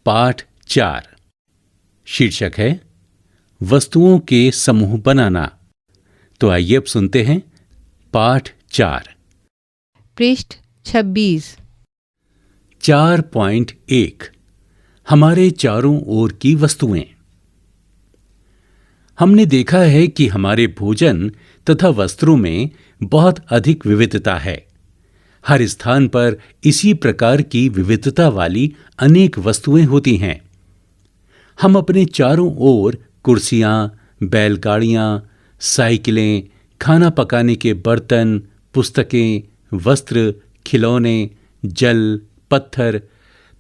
पाठ 4। शीर्षक है वस्तुओं के समूह बनाना। तो आइए अब सुनते हैं पाठ 4। पृष्ठ 26। 4.1 हमारे चारों ओर की वस्तुएं। हमने देखा है कि हमारे भोजन तथा वस्त्रों में बहुत अधिक विविधता है। हर स्थान पर इसी प्रकार की विविधता वाली अनेक वस्तुएं होती हैं। हम अपने चारों ओर कुर्सियां, बैलगाड़ियां, साइकिलें, खाना पकाने के बर्तन, पुस्तकें, वस्त्र, खिलौने, जल, पत्थर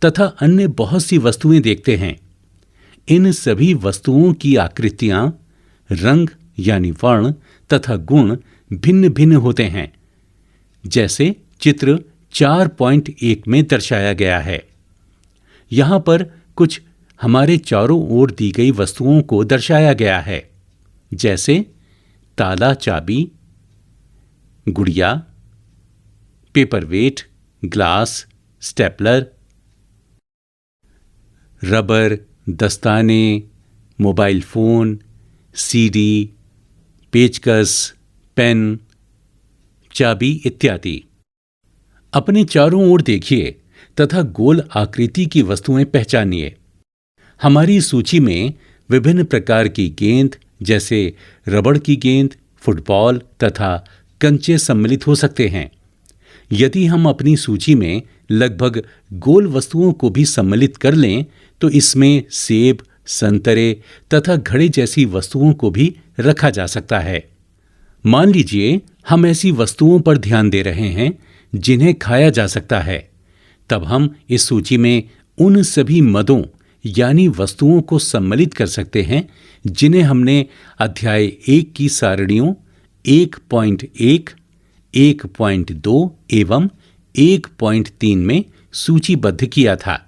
तथा अन्य बहुत सी वस्तुएं देखते हैं। इन सभी वस्तुओं की आकृतियां, रंग यानी वर्ण तथा गुण भिन्न भिन्न होते हैं, जैसे चित्र 4.1 में दर्शाया गया है। यहां पर कुछ हमारे चारों ओर दी गई वस्तुओं को दर्शाया गया है, जैसे ताला, चाबी, गुड़िया, पेपरवेट, ग्लास, स्टेपलर, रबर, दस्ताने, मोबाइल फोन, सीडी, पेचकस, पेन, चाबी इत्यादि। अपने चारों ओर देखिए तथा गोल आकृति की वस्तुएं पहचानिए। हमारी सूची में विभिन्न प्रकार की गेंद, जैसे रबड़ की गेंद, फुटबॉल तथा कंचे सम्मिलित हो सकते हैं। यदि हम अपनी सूची में लगभग गोल वस्तुओं को भी सम्मिलित कर लें तो इसमें सेब, संतरे तथा घड़े जैसी वस्तुओं को भी रखा जा सकता है। मान लीजिए हम ऐसी वस्तुओं पर ध्यान दे रहे हैं जिन्हें खाया जा सकता है, तब हम इस सूची में उन सभी मदों यानी वस्तुओं को सम्मिलित कर सकते हैं जिन्हें हमने अध्याय 1 की सारणियों 1.1, 1.2 एवं 1.3 में सूचीबद्ध किया था।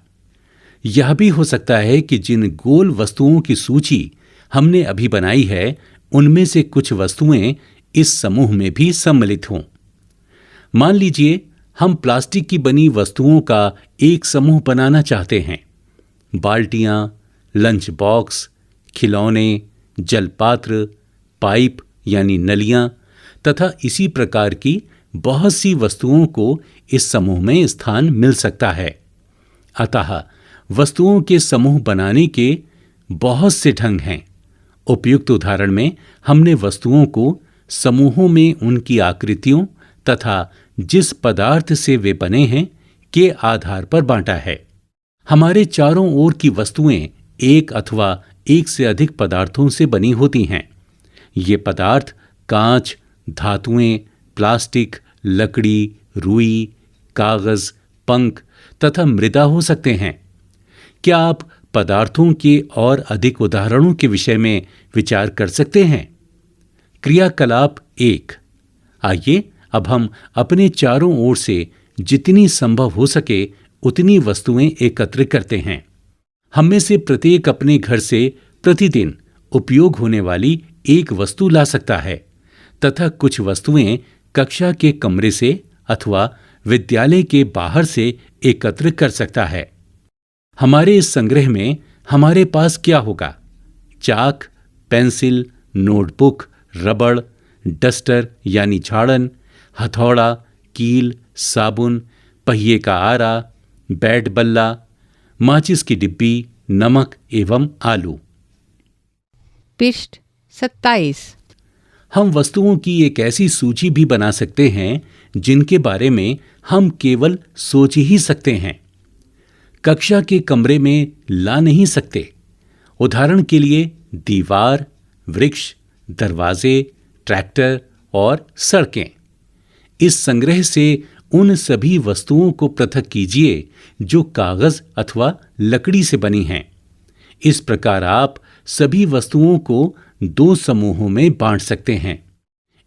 यह भी हो सकता है कि जिन गोल वस्तुओं की सूची हमने अभी बनाई है, उनमें से कुछ वस्तुएं इस समूह में भी सम्मिलित हों। मान लीजिए हम प्लास्टिक की बनी वस्तुओं का एक समूह बनाना चाहते हैं। बाल्टियां, लंच बॉक्स, खिलौने, जलपात्र, पाइप यानी नलियां तथा इसी प्रकार की बहुत सी वस्तुओं को इस समूह में स्थान मिल सकता है। अतः वस्तुओं के समूह बनाने के बहुत से ढंग हैं। उपयुक्त उदाहरण में हमने वस्तुओं को समूहों में उनकी आकृतियों तथा जिस पदार्थ से वे बने हैं के आधार पर बांटा है। हमारे चारों ओर की वस्तुएं एक अथवा एक से अधिक पदार्थों से बनी होती हैं। ये पदार्थ कांच, धातुएं, प्लास्टिक, लकड़ी, रुई, कागज, पंख तथा मृदा हो सकते हैं। क्या आप पदार्थों के और अधिक उदाहरणों के विषय में विचार कर सकते हैं? क्रियाकलाप 1। आइए अब हम अपने चारों ओर से जितनी संभव हो सके उतनी वस्तुएं एकत्र करते हैं। हम में से प्रत्येक अपने घर से प्रतिदिन उपयोग होने वाली एक वस्तु ला सकता है तथा कुछ वस्तुएं कक्षा के कमरे से अथवा विद्यालय के बाहर से एकत्र कर सकता है। हमारे इस संग्रह में हमारे पास क्या होगा? चाक, पेंसिल, नोटबुक, रबड़, डस्टर यानी झाड़न, हथौड़ा, कील, साबुन, पहिए का आरा, बैट बल्ला, माचिस की डिब्बी, नमक एवं आलू। पृष्ठ 27। हम वस्तुओं की एक ऐसी सूची भी बना सकते हैं जिनके बारे में हम केवल सोच ही सकते हैं, कक्षा के कमरे में ला नहीं सकते। उदाहरण के लिए दीवार, वृक्ष, दरवाजे, ट्रैक्टर और सड़कें। इस संग्रह से उन सभी वस्तुओं को पृथक कीजिए जो कागज अथवा लकड़ी से बनी हैं। इस प्रकार आप सभी वस्तुओं को 2 समूहों में बांट सकते हैं।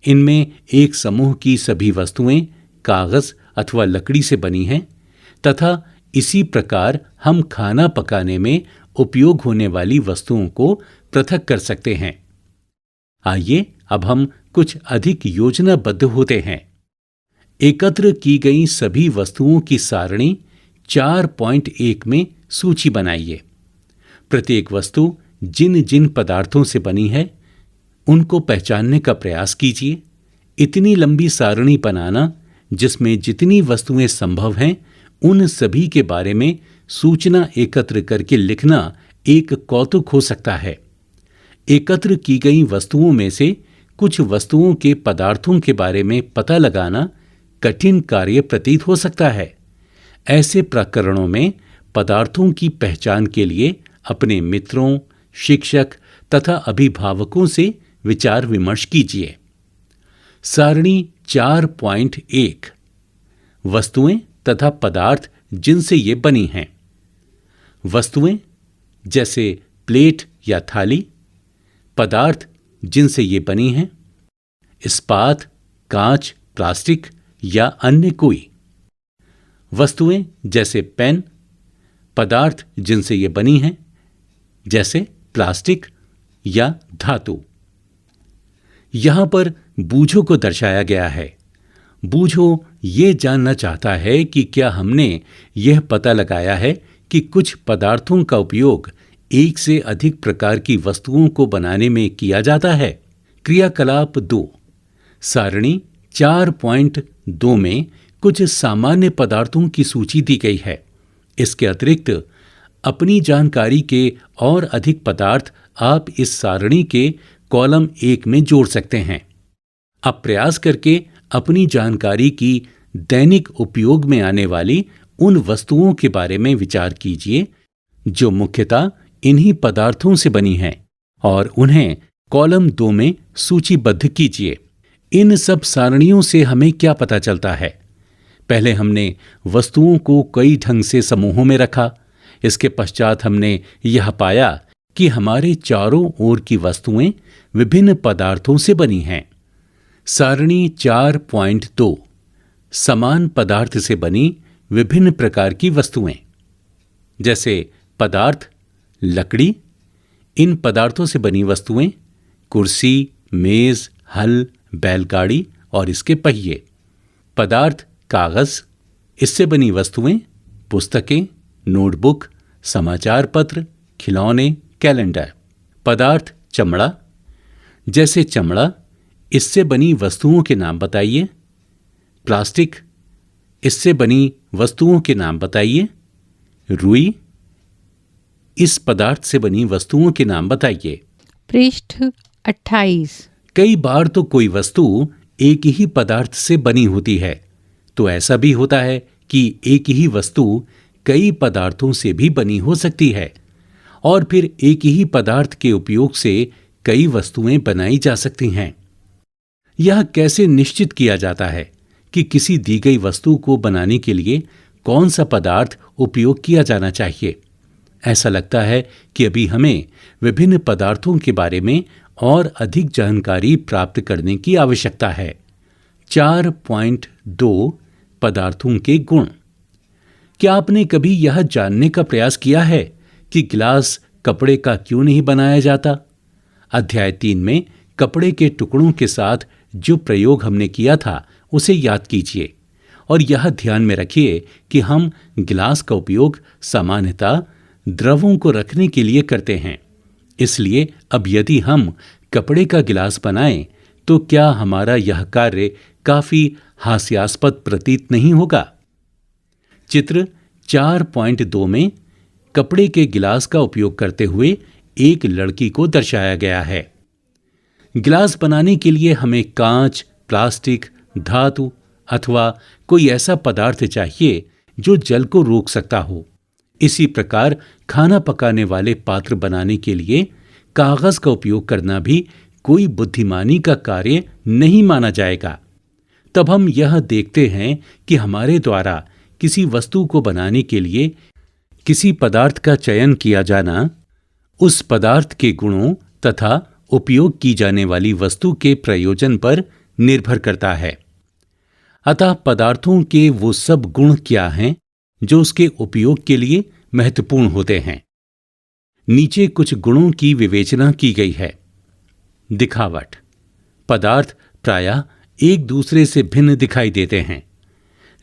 इनमें एक समूह की सभी वस्तुएं कागज अथवा लकड़ी से बनी हैं तथा इसी प्रकार हम खाना पकाने में उपयोग होने वाली वस्तुओं को पृथक कर सकते हैं। आइए अब हम कुछ अधिक योजनाबद्ध होते हैं। एकत्र की गई सभी वस्तुओं की सारणी 4.1 में सूची बनाइए। प्रत्येक वस्तु जिन जिन पदार्थों से बनी है उनको पहचानने का प्रयास कीजिए। इतनी लंबी सारणी बनाना जिसमें जितनी वस्तुएं संभव हैं उन सभी के बारे में सूचना एकत्र करके लिखना एक कौतुक हो सकता है। एकत्र की गई वस्तुओं में से कुछ वस्तुओं के पदार्थों के बारे में पता लगाना कठिन कार्य प्रतीत हो सकता है। ऐसे प्रकरणों में पदार्थों की पहचान के लिए अपने मित्रों, शिक्षक तथा अभिभावकों से विचार विमर्श कीजिए। सारणी 4.1 वस्तुएं तथा पदार्थ जिनसे ये बनी हैं। वस्तुएं जैसे प्लेट या थाली, पदार्थ जिनसे ये बनी हैं, इस्पात, कांच, प्लास्टिक या अन्य कोई। वस्तुएं जैसे पेन, पदार्थ जिनसे ये बनी हैं, जैसे प्लास्टिक या धातु। यहां पर बूझो को दर्शाया गया है। बूझो ये जानना चाहता है कि क्या हमने यह पता लगाया है कि कुछ पदार्थों का उपयोग एक से अधिक प्रकार की वस्तुओं को बनाने में किया जाता है। क्रियाकलाप 2 सारणी 4.2 में कुछ सामान्य पदार्थों की सूची दी गई है। इसके अतिरिक्त अपनी जानकारी के और अधिक पदार्थ आप इस सारणी के कॉलम 1 में जोड़ सकते हैं। अब प्रयास करके अपनी जानकारी की दैनिक उपयोग में आने वाली उन वस्तुओं के बारे में विचार कीजिए जो मुख्यतः इन्हीं पदार्थों से बनी हैं और उन्हें कॉलम 2 में सूचीबद्ध कीजिए। इन सब सारणियों से हमें क्या पता चलता है? पहले हमने वस्तुओं को कई ढंग से समूहों में रखा। इसके पश्चात हमने यह पाया कि हमारे चारों ओर की वस्तुएं विभिन्न पदार्थों से बनी हैं। सारणी 4.2 समान पदार्थ से बनी विभिन्न प्रकार की वस्तुएं, जैसे पदार्थ लकड़ी, इन पदार्थों से बनी वस्तुएं कुर्सी, मेज, हल, बैलगाड़ी और इसके पहिए। पदार्थ कागज, इससे बनी वस्तुएं पुस्तकें, नोटबुक, समाचार पत्र, खिलौने, कैलेंडर। पदार्थ चमड़ा, जैसे चमड़ा, इससे बनी वस्तुओं के नाम बताइए। प्लास्टिक, इससे बनी वस्तुओं के नाम बताइए। रुई, इस पदार्थ से बनी वस्तुओं के नाम बताइए। पृष्ठ 28 कई बार तो कोई वस्तु एक ही पदार्थ से बनी होती है, तो ऐसा भी होता है कि एक ही वस्तु कई पदार्थों से भी बनी हो सकती है और फिर एक ही पदार्थ के उपयोग से कई वस्तुएं बनाई जा सकती हैं। यह कैसे निश्चित किया जाता है कि किसी दी गई वस्तु को बनाने के लिए कौन सा पदार्थ उपयोग किया जाना चाहिए? ऐसा लगता है कि अभी हमें विभिन्न पदार्थों के बारे में और अधिक जानकारी प्राप्त करने की आवश्यकता है। 4.2 पदार्थों के गुण। क्या आपने कभी यह जानने का प्रयास किया है कि गिलास कपड़े का क्यों नहीं बनाया जाता? अध्याय 3 में कपड़े के टुकड़ों के साथ जो प्रयोग हमने किया था उसे याद कीजिए और यह ध्यान में रखिए कि हम गिलास का उपयोग सामान्यतः द्रवों को रखने के लिए करते हैं। इसलिए अब यदि हम कपड़े का गिलास बनाएं तो क्या हमारा यह कार्य काफी हास्यास्पद प्रतीत नहीं होगा? चित्र 4.2 में कपड़े के गिलास का उपयोग करते हुए एक लड़की को दर्शाया गया है। गिलास बनाने के लिए हमें कांच, प्लास्टिक, धातु अथवा कोई ऐसा पदार्थ चाहिए जो जल को रोक सकता हो। इसी प्रकार खाना पकाने वाले पात्र बनाने के लिए कागज का उपयोग करना भी कोई बुद्धिमानी का कार्य नहीं माना जाएगा। तब हम यह देखते हैं कि हमारे द्वारा किसी वस्तु को बनाने के लिए किसी पदार्थ का चयन किया जाना उस पदार्थ के गुणों तथा उपयोग की जाने वाली वस्तु के प्रयोजन पर निर्भर करता है। अतः पदार्थों के वो सब गुण क्या हैं जो उसके उपयोग के लिए महत्वपूर्ण होते हैं? नीचे कुछ गुणों की विवेचना की गई है। दिखावट। पदार्थ प्रायः एक दूसरे से भिन्न दिखाई देते हैं।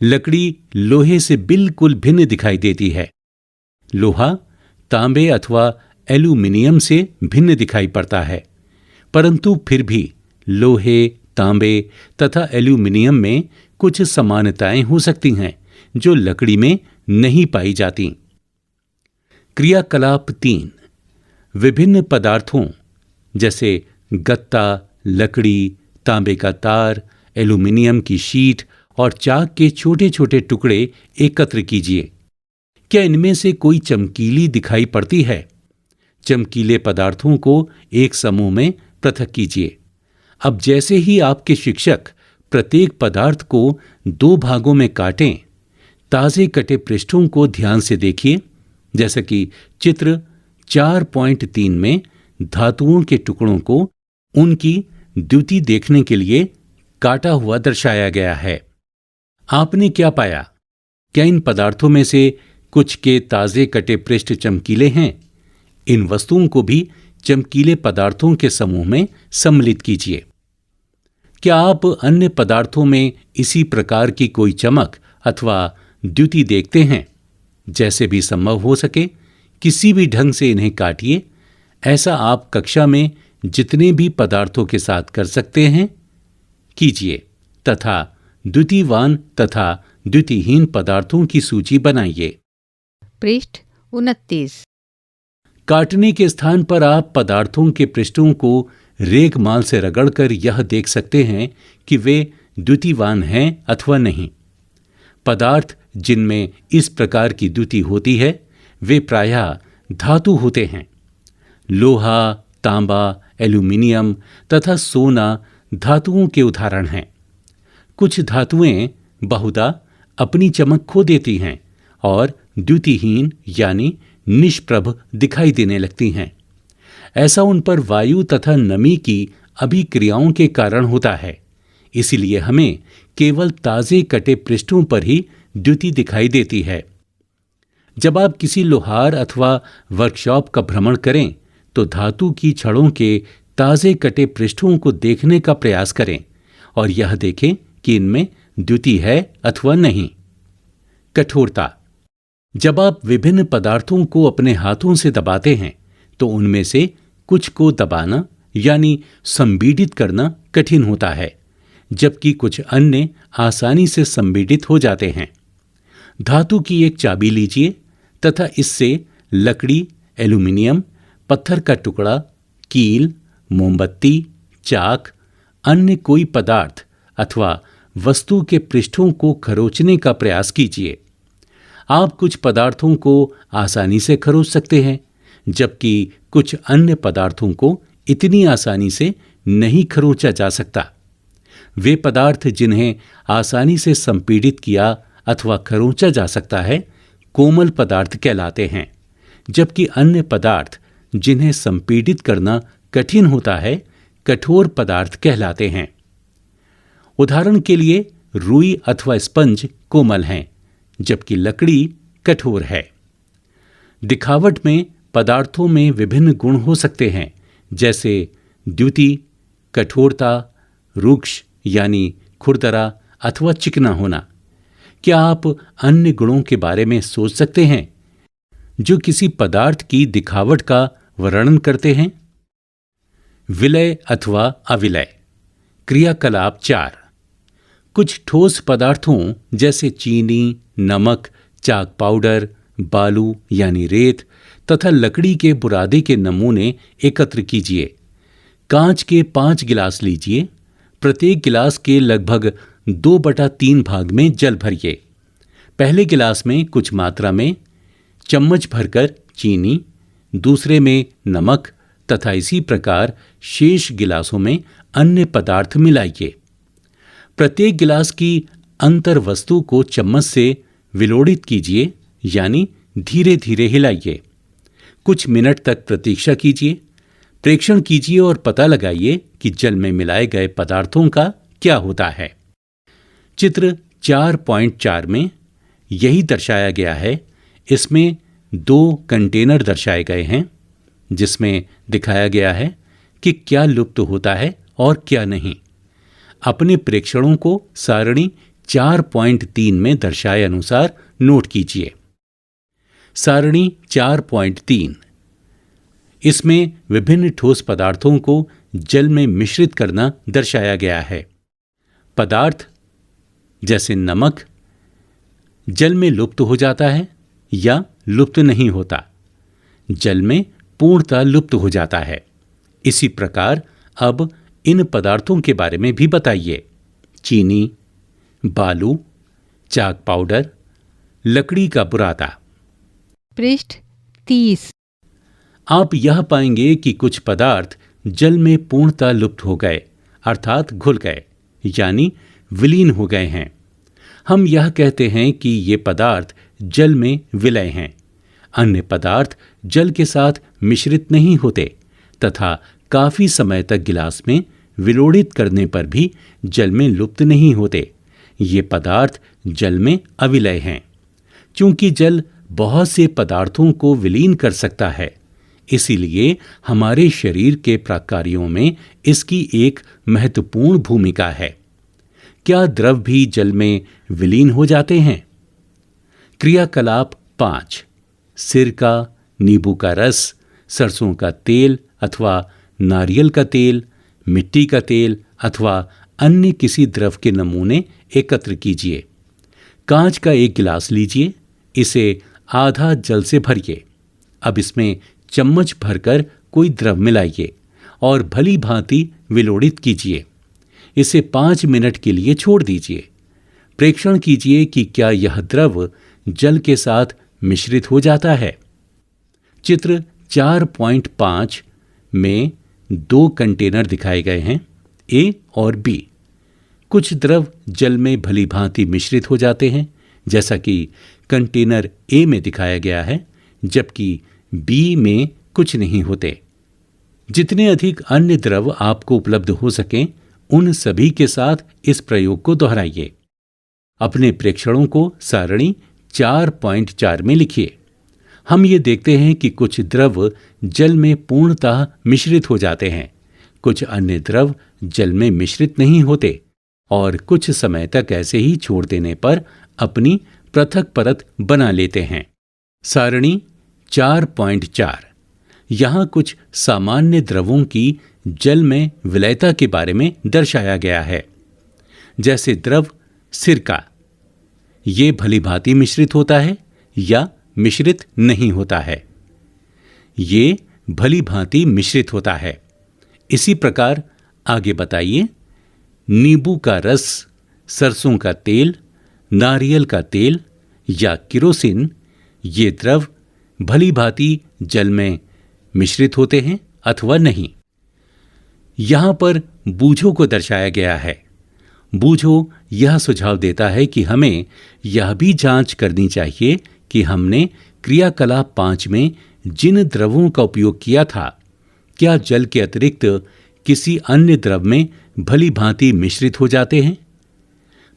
लकड़ी लोहे से बिल्कुल भिन्न दिखाई देती है। लोहा तांबे अथवा एल्यूमिनियम से भिन्न दिखाई पड़ता है, परंतु फिर भी लोहे, तांबे तथा एल्यूमिनियम में कुछ समानताएं हो सकती हैं जो लकड़ी में नहीं पाई जाती। क्रियाकलाप 3। विभिन्न पदार्थों जैसे गत्ता, लकड़ी, तांबे का तार, एल्यूमिनियम की शीट और चाक के छोटे छोटे टुकड़े एकत्र कीजिए। क्या इनमें से कोई चमकीली दिखाई पड़ती है? चमकीले पदार्थों को एक समूह में पृथक कीजिए। अब जैसे ही आपके शिक्षक प्रत्येक पदार्थ को 2 भागों में काटें, ताजे कटे पृष्ठों को ध्यान से देखिए, जैसा कि चित्र 4.3 में धातुओं के टुकड़ों को उनकी द्युति देखने के लिए काटा हुआ दर्शाया गया है। आपने क्या पाया? क्या इन पदार्थों में से कुछ के ताजे कटे पृष्ठ चमकीले हैं? इन वस्तुओं को भी चमकीले पदार्थों के समूह में सम्मिलित कीजिए। क्या आप अन्य पदार्थों में इसी प्रकार की कोई चमक अथवा द्युति देखते हैं? जैसे भी संभव हो सके किसी भी ढंग से इन्हें काटिए। ऐसा आप कक्षा में जितने भी पदार्थों के साथ कर सकते हैं कीजिए तथा द्युतिवान तथा द्युतिहीन पदार्थों की सूची बनाइए। पृष्ठ 29। काटने के स्थान पर आप पदार्थों के पृष्ठों को रेगमाल से रगड़कर यह देख सकते हैं कि वे द्युतिवान हैं अथवा नहीं। पदार्थ जिनमें इस प्रकार की द्युति होती है वे प्रायः धातु होते हैं। लोहा, तांबा, एल्यूमिनियम तथा सोना धातुओं के उदाहरण हैं। कुछ धातुएं बहुधा अपनी चमक खो देती हैं और द्युतिहीन यानी निष्प्रभ दिखाई देने लगती हैं। ऐसा उन पर वायु तथा नमी की अभिक्रियाओं के कारण होता है। इसीलिए हमें केवल ताजे कटे पृष्ठों पर ही द्युति दिखाई देती है। जब आप किसी लोहार अथवा वर्कशॉप का भ्रमण करें तो धातु की छड़ों के ताजे कटे पृष्ठों को देखने का प्रयास करें और यह देखें कि इनमें द्युति है अथवा नहीं। कठोरता। जब आप विभिन्न पदार्थों को अपने हाथों से दबाते हैं तो उनमें से कुछ को दबाना यानी संपीड़ित करना कठिन होता है, जबकि कुछ अन्य आसानी से संपीड़ित हो जाते हैं। धातु की एक चाबी लीजिए तथा इससे लकड़ी, एल्यूमिनियम, पत्थर का टुकड़ा, कील, मोमबत्ती, चाक, अन्य कोई पदार्थ अथवा वस्तु के पृष्ठों को खरोंचने का प्रयास कीजिए। आप कुछ पदार्थों को आसानी से खरोंच सकते हैं, जबकि कुछ अन्य पदार्थों को इतनी आसानी से नहीं खरोंचा जा सकता। वे पदार्थ जिन्हें आसानी से संपीड़ित किया अथवा खरोंचा जा सकता है कोमल पदार्थ कहलाते हैं, जबकि अन्य पदार्थ जिन्हें संपीड़ित करना कठिन होता है कठोर पदार्थ कहलाते हैं। उदाहरण के लिए रुई अथवा स्पंज कोमल हैं, जबकि लकड़ी कठोर है। दिखावट में पदार्थों में विभिन्न गुण हो सकते हैं, जैसे द्युति, कठोरता, रुक्ष यानी खुरदरा अथवा चिकना होना। क्या आप अन्य गुणों के बारे में सोच सकते हैं जो किसी पदार्थ की दिखावट का वर्णन करते हैं? विलय अथवा अविलय। क्रियाकलाप 4। कुछ ठोस पदार्थों जैसे चीनी, नमक, चाक पाउडर, बालू यानी रेत तथा लकड़ी के बुरादे के नमूने एकत्र कीजिए। कांच के 5 गिलास लीजिए। प्रत्येक गिलास के लगभग 2/3 भाग में जल भरिए। पहले गिलास में कुछ मात्रा में चम्मच भरकर चीनी, दूसरे में नमक तथा इसी प्रकार शेष गिलासों में अन्य पदार्थ मिलाइए। प्रत्येक गिलास की अंतर वस्तु को चम्मच से विलोड़ित कीजिए यानी धीरे धीरे हिलाइए। कुछ मिनट तक प्रतीक्षा कीजिए। प्रेक्षण कीजिए और पता लगाइए कि जल में मिलाए गए पदार्थों का क्या होता है। चित्र 4.4 में यही दर्शाया गया है। इसमें 2 कंटेनर दर्शाए गए हैं जिसमें दिखाया गया है कि क्या लुप्त होता है और क्या नहीं। अपने प्रेक्षणों को सारणी 4.3 में दर्शाए अनुसार नोट कीजिए। सारणी 4.3, इसमें विभिन्न ठोस पदार्थों को जल में मिश्रित करना दर्शाया गया है। पदार्थ जैसे नमक जल में लुप्त हो जाता है या लुप्त नहीं होता, जल में पूर्णतः लुप्त हो जाता है। इसी प्रकार अब इन पदार्थों के बारे में भी बताइए। चीनी, बालू, चाक पाउडर, लकड़ी का बुरादा। पृष्ठ 30। आप यह पाएंगे कि कुछ पदार्थ जल में पूर्णतः लुप्त हो गए, अर्थात घुल गए, यानी विलीन हो गए हैं। हम यह कहते हैं कि ये पदार्थ जल में विलय हैं। अन्य पदार्थ जल के साथ मिश्रित नहीं होते तथा काफी समय तक गिलास में विलोड़ित करने पर भी जल में लुप्त नहीं होते। ये पदार्थ जल में अविलय हैं। चूंकि जल बहुत से पदार्थों को विलीन कर सकता है, इसीलिए हमारे शरीर के प्राकार्यों में इसकी एक महत्वपूर्ण भूमिका है। क्या द्रव भी जल में विलीन हो जाते हैं? क्रियाकलाप 5, सिरका, नींबू का रस, सरसों का तेल अथवा नारियल का तेल, मिट्टी का तेल अथवा अन्य किसी द्रव के नमूने एकत्र कीजिए। कांच का एक गिलास लीजिए, इसे आधा जल से भरिए। अब इसमें चम्मच भरकर कोई द्रव मिलाइए और भली भांति विलोड़ित कीजिए। इसे 5 मिनट के लिए छोड़ दीजिए। प्रेक्षण कीजिए कि क्या यह द्रव जल के साथ मिश्रित हो जाता है। चित्र 4.5 में 2 कंटेनर दिखाए गए हैं, ए और बी। कुछ द्रव जल में भली भांति मिश्रित हो जाते हैं, जैसा कि कंटेनर ए में दिखाया गया है, जबकि बी में कुछ नहीं होते। जितने अधिक अन्य द्रव आपको उपलब्ध हो सकें, उन सभी के साथ इस प्रयोग को दोहराइए। अपने प्रेक्षणों को सारणी 4.4 में लिखिए। हम ये देखते हैं कि कुछ द्रव जल में पूर्णतः मिश्रित हो जाते हैं, कुछ अन्य द्रव जल में मिश्रित नहीं होते और कुछ समय तक ऐसे ही छोड़ देने पर अपनी पृथक परत बना लेते हैं। सारणी 4.4, यहाँ कुछ सामान्य द्रवों की जल में विलयता के बारे में दर्शाया गया है। जैसे द्रव सिरका, ये भली भांति मिश्रित होता है या मिश्रित नहीं होता है। ये भली भांति मिश्रित होता है। इसी प्रकार आगे बताइए। नींबू का रस, सरसों का तेल, नारियल का तेल या किरोसिन, ये द्रव भली भांति जल में मिश्रित होते हैं अथवा नहीं। यहाँ पर बूझों को दर्शाया गया है। बूझो यह सुझाव देता है कि हमें यह भी जांच करनी चाहिए कि हमने क्रियाकलाप 5 में जिन द्रवों का उपयोग किया था, क्या जल के अतिरिक्त किसी अन्य द्रव में भली भांति मिश्रित हो जाते हैं।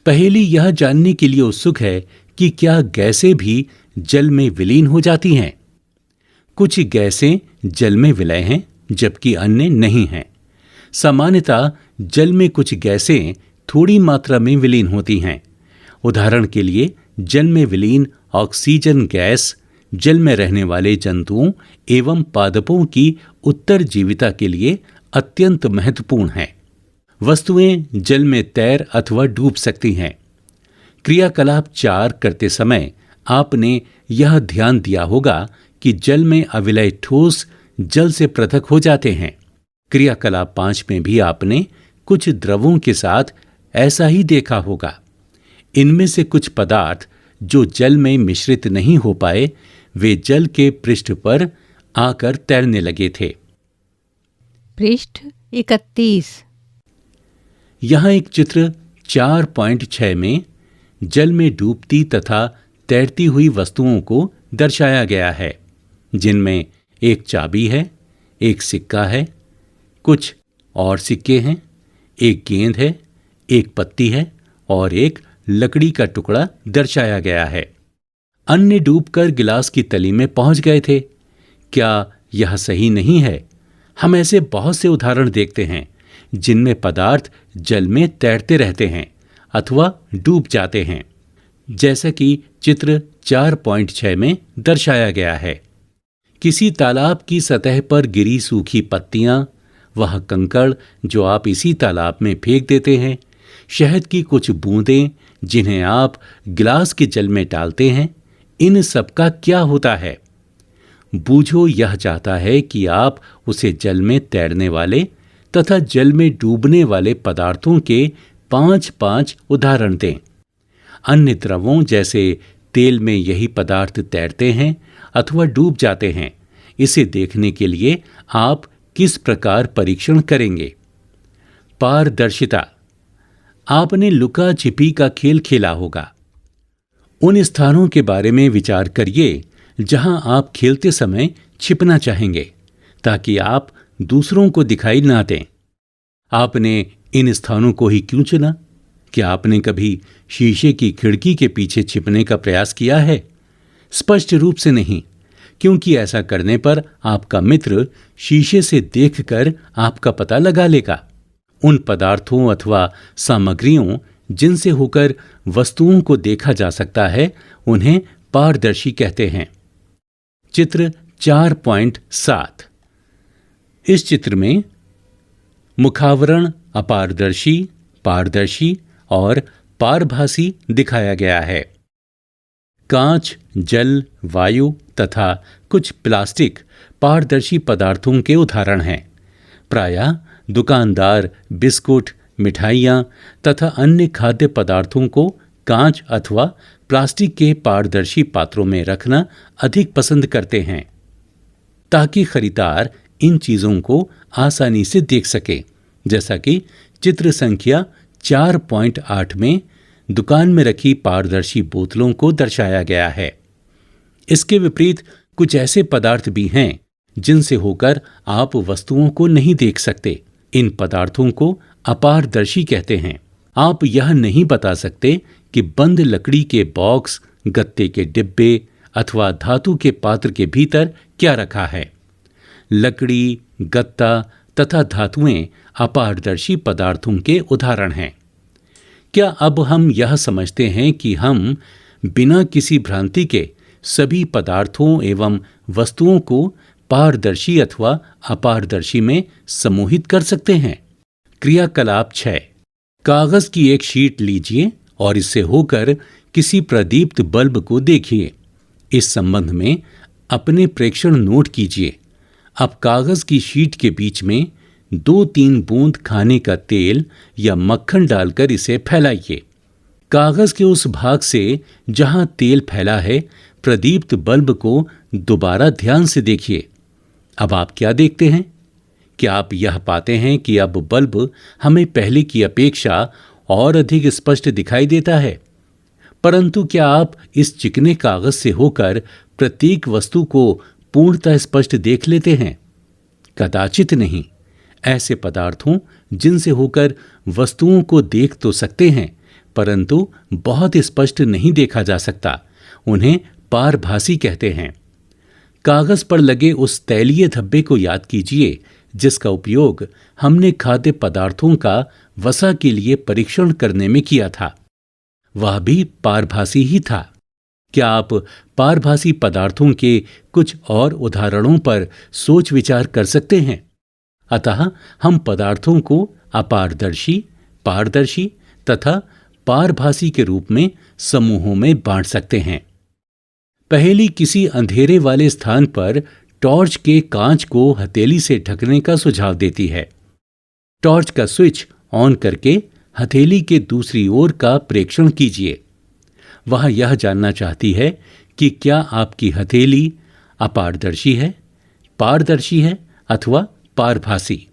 पहेली यह जानने के लिए उत्सुक है कि क्या गैसें भी जल में विलीन हो जाती हैं। कुछ गैसें जल में विलय हैं, जबकि अन्य नहीं हैं। सामान्यतः जल में कुछ गैसें थोड़ी मात्रा में विलीन होती हैं। उदाहरण के लिए जल में विलीन ऑक्सीजन गैस जल में रहने वाले जंतुओं एवं पादपों की उत्तरजीविता के लिए अत्यंत महत्वपूर्ण है। वस्तुएं जल में तैर अथवा डूब सकती हैं। क्रियाकलाप 4 करते समय आपने यह ध्यान दिया होगा कि जल में अविलय ठोस जल से पृथक हो जाते हैं। क्रियाकलाप 5 में भी आपने कुछ द्रवों के साथ ऐसा ही देखा होगा। इनमें से कुछ पदार्थ जो जल में मिश्रित नहीं हो पाए, वे जल के पृष्ठ पर आकर तैरने लगे थे। पृष्ठ 31। यहाँ एक चित्र 4.6 में जल में डूबती तथा तैरती हुई वस्तुओं को दर्शाया गया है, जिनमें एक चाबी है, एक सिक्का है, कुछ और सिक्के हैं, एक गेंद है, एक पत्ती है और एक लकड़ी का टुकड़ा दर्शाया गया है। अन्य डूबकर गिलास की तली में पहुंच गए थे। क्या यह सही नहीं है? हम ऐसे बहुत से उदाहरण देखते हैं जिनमें पदार्थ जल में तैरते रहते हैं, अथवा डूब जाते हैं, जैसा कि चित्र 4.6 में दर्शाया गया है। किसी तालाब की सतह पर गिरी सूखी पत्तियां, वह कंकड़ जो आप इसी तालाब में फेंक देते हैं, शहद की कुछ बूंदें जिन्हें आप गिलास के जल में डालते हैं, इन सब का क्या होता है? बूझो यह चाहता है कि आप उसे जल में तैरने वाले तथा जल में डूबने वाले पदार्थों के 5-5 उदाहरण दें। अन्य द्रवों जैसे तेल में यही पदार्थ तैरते हैं अथवा डूब जाते हैं। इसे देखने के लिए आप किस प्रकार परीक्षण करेंगे? पारदर्शिता। आपने लुका छिपी का खेल खेला होगा। उन स्थानों के बारे में विचार करिए जहां आप खेलते समय छिपना चाहेंगे, ताकि आप दूसरों को दिखाई ना दें। आपने इन स्थानों को ही क्यों चुना? क्या आपने कभी शीशे की खिड़की के पीछे छिपने का प्रयास किया है? स्पष्ट रूप से नहीं, क्योंकि ऐसा करने पर आपका मित्र शीशे से देखकर आपका पता लगा लेगा। उन पदार्थों अथवा सामग्रियों जिनसे होकर वस्तुओं को देखा जा सकता है, उन्हें पारदर्शी कहते हैं। चित्र 4.7। इस चित्र में मुखावरण अपारदर्शी, पारदर्शी और पारभासी दिखाया गया है। कांच, जल, वायु तथा कुछ प्लास्टिक पारदर्शी पदार्थों के उदाहरण हैं। प्रायः दुकानदार बिस्कुट, मिठाइयाँ तथा अन्य खाद्य पदार्थों को कांच अथवा प्लास्टिक के पारदर्शी पात्रों में रखना अधिक पसंद करते हैं, ताकि खरीदार इन चीज़ों को आसानी से देख सके, जैसा कि चित्र संख्या 4.8 में दुकान में रखी पारदर्शी बोतलों को दर्शाया गया है। इसके विपरीत कुछ ऐसे पदार्थ भी हैं जिनसे होकर आप वस्तुओं को नहीं देख सकते। इन पदार्थों को अपारदर्शी कहते हैं। आप यह नहीं बता सकते कि बंद लकड़ी के बॉक्स, गत्ते के डिब्बे अथवा धातु के पात्र के भीतर क्या रखा है। लकड़ी, गत्ता तथा धातुएं अपारदर्शी पदार्थों के उदाहरण हैं। क्या अब हम यह समझते हैं कि हम बिना किसी भ्रांति के सभी पदार्थों एवं वस्तुओं को पारदर्शी अथवा अपारदर्शी में समूहित कर सकते हैं? क्रियाकलाप 6। कागज की एक शीट लीजिए और इससे होकर किसी प्रदीप्त बल्ब को देखिए। इस संबंध में अपने प्रेक्षण नोट कीजिए। अब कागज की शीट के बीच में 2-3 बूंद खाने का तेल या मक्खन डालकर इसे फैलाइए। कागज के उस भाग से जहां तेल फैला है, प्रदीप्त बल्ब को दोबारा ध्यान से देखिए। अब आप क्या देखते हैं? क्या आप यह पाते हैं कि अब बल्ब हमें पहले की अपेक्षा और अधिक स्पष्ट दिखाई देता है? परंतु क्या आप इस चिकने कागज से होकर प्रत्येक वस्तु को पूर्णतः स्पष्ट देख लेते हैं? कदाचित नहीं। ऐसे पदार्थों जिनसे होकर वस्तुओं को देख तो सकते हैं, परंतु बहुत स्पष्ट नहीं देखा जा सकता, उन्हें पारभासी कहते हैं। कागज पर लगे उस तैलीय धब्बे को याद कीजिए जिसका उपयोग हमने खाद्य पदार्थों का वसा के लिए परीक्षण करने में किया था। वह भी पारभासी ही था। क्या आप पारभासी पदार्थों के कुछ और उदाहरणों पर सोच विचार कर सकते हैं? अतः हम पदार्थों को अपारदर्शी, पारदर्शी तथा पारभासी के रूप में समूहों में बांट सकते हैं। पहली किसी अंधेरे वाले स्थान पर टॉर्च के कांच को हथेली से ढकने का सुझाव देती है। टॉर्च का स्विच ऑन करके हथेली के दूसरी ओर का प्रेक्षण कीजिए। वह यह जानना चाहती है कि क्या आपकी हथेली अपारदर्शी है, पारदर्शी है अथवा पारभासी।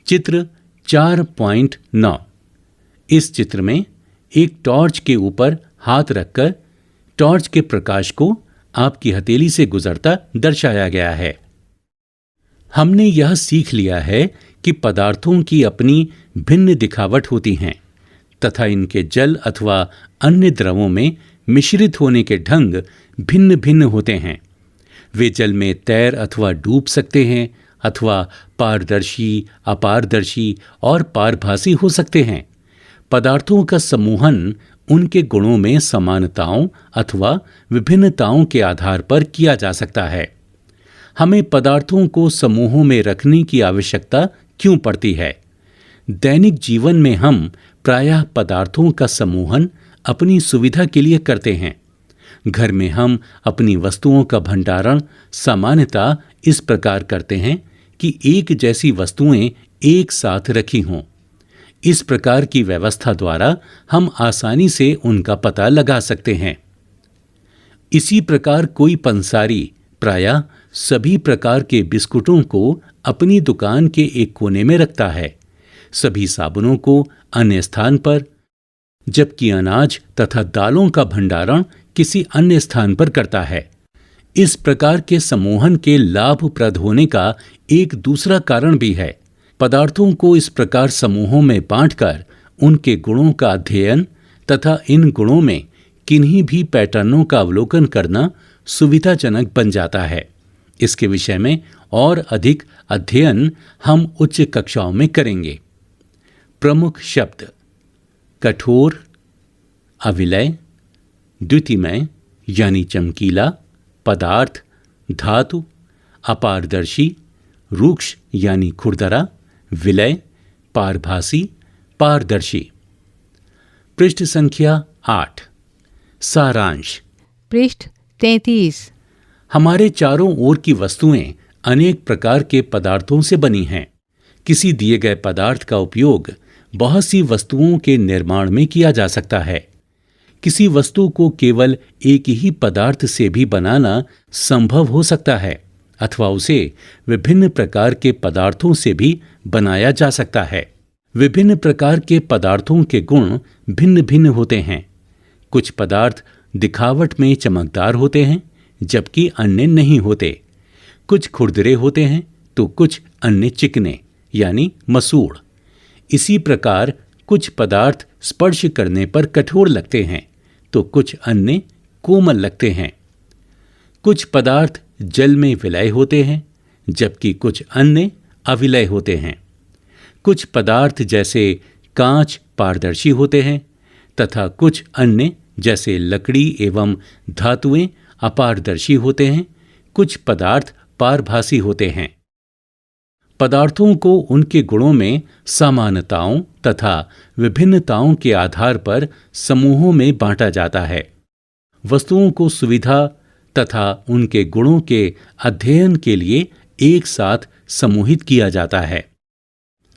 चित्र 4.9। इस चित्र में एक टॉर्च के ऊपर हाथ रखकर टॉर्च के प्रकाश को आपकी हथेली से गुजरता दर्शाया गया है। हमने यह सीख लिया है कि पदार्थों की अपनी भिन्न दिखावट होती हैं तथा इनके जल अथवा अन्य द्रवों में मिश्रित होने के ढंग भिन्न भिन्न होते हैं। वे जल में तैर अथवा डूब सकते हैं अथवा पारदर्शी, अपारदर्शी और पारभासी हो सकते हैं। पदार्थों का समूहन उनके गुणों में समानताओं अथवा विभिन्नताओं के आधार पर किया जा सकता है। हमें पदार्थों को समूहों में रखने की आवश्यकता क्यों पड़ती है? दैनिक जीवन में हम प्रायः पदार्थों का समूहन अपनी सुविधा के लिए करते हैं। घर में हम अपनी वस्तुओं का भंडारण सामान्यतः इस प्रकार करते हैं कि एक जैसी वस्तुएं एक साथ रखी हों। इस प्रकार की व्यवस्था द्वारा हम आसानी से उनका पता लगा सकते हैं। इसी प्रकार कोई पंसारी प्रायः सभी प्रकार के बिस्कुटों को अपनी दुकान के एक कोने में रखता है, सभी साबुनों को अन्य स्थान पर, जबकि अनाज तथा दालों का भंडारण किसी अन्य स्थान पर करता है। इस प्रकार के समूहन के लाभप्रद होने का एक दूसरा कारण भी है। पदार्थों को इस प्रकार समूहों में बांटकर उनके गुणों का अध्ययन तथा इन गुणों में किन्हीं भी पैटर्नों का अवलोकन करना सुविधाजनक बन जाता है। इसके विषय में और अधिक अध्ययन हम उच्च कक्षाओं में करेंगे। प्रमुख शब्द: कठोर, अविलय, द्युतिमय यानी चमकीला, पदार्थ, धातु, अपारदर्शी, रूक्ष यानी खुरदरा, विलय, पारभासी, पारदर्शी। पृष्ठ संख्या 8। सारांश। पृष्ठ 33। हमारे चारों ओर की वस्तुएं अनेक प्रकार के पदार्थों से बनी हैं। किसी दिए गए पदार्थ का उपयोग बहुत सी वस्तुओं के निर्माण में किया जा सकता है। किसी वस्तु को केवल एक ही पदार्थ से भी बनाना संभव हो सकता है अथवा उसे विभिन्न प्रकार के पदार्थों से भी बनाया जा सकता है। विभिन्न प्रकार के पदार्थों के गुण भिन्न भिन्न होते हैं। कुछ पदार्थ दिखावट में चमकदार होते हैं जबकि अन्य नहीं होते। कुछ खुरदरे होते हैं तो कुछ अन्य चिकने यानी मसूड़। इसी प्रकार कुछ पदार्थ स्पर्श करने पर कठोर लगते हैं तो कुछ अन्य कोमल लगते हैं। कुछ पदार्थ जल में विलय होते हैं जबकि कुछ अन्य अविलय होते हैं। कुछ पदार्थ जैसे कांच पारदर्शी होते हैं तथा कुछ अन्य जैसे लकड़ी एवं धातुएं अपारदर्शी होते हैं। कुछ पदार्थ पारभासी होते हैं। पदार्थों को उनके गुणों में समानताओं तथा विभिन्नताओं के आधार पर समूहों में बांटा जाता है। वस्तुओं को सुविधा तथा उनके गुणों के अध्ययन के लिए एक साथ समूहित किया जाता है।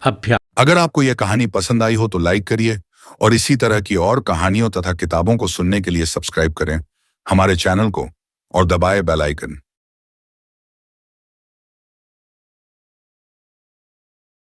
अभ्यास। अगर आपको यह कहानी पसंद आई हो तो लाइक करिए और इसी तरह की और कहानियों तथा किताबों को सुनने के लिए सब्सक्राइब करें हमारे चैनल को और दबाएं बेल आइकन।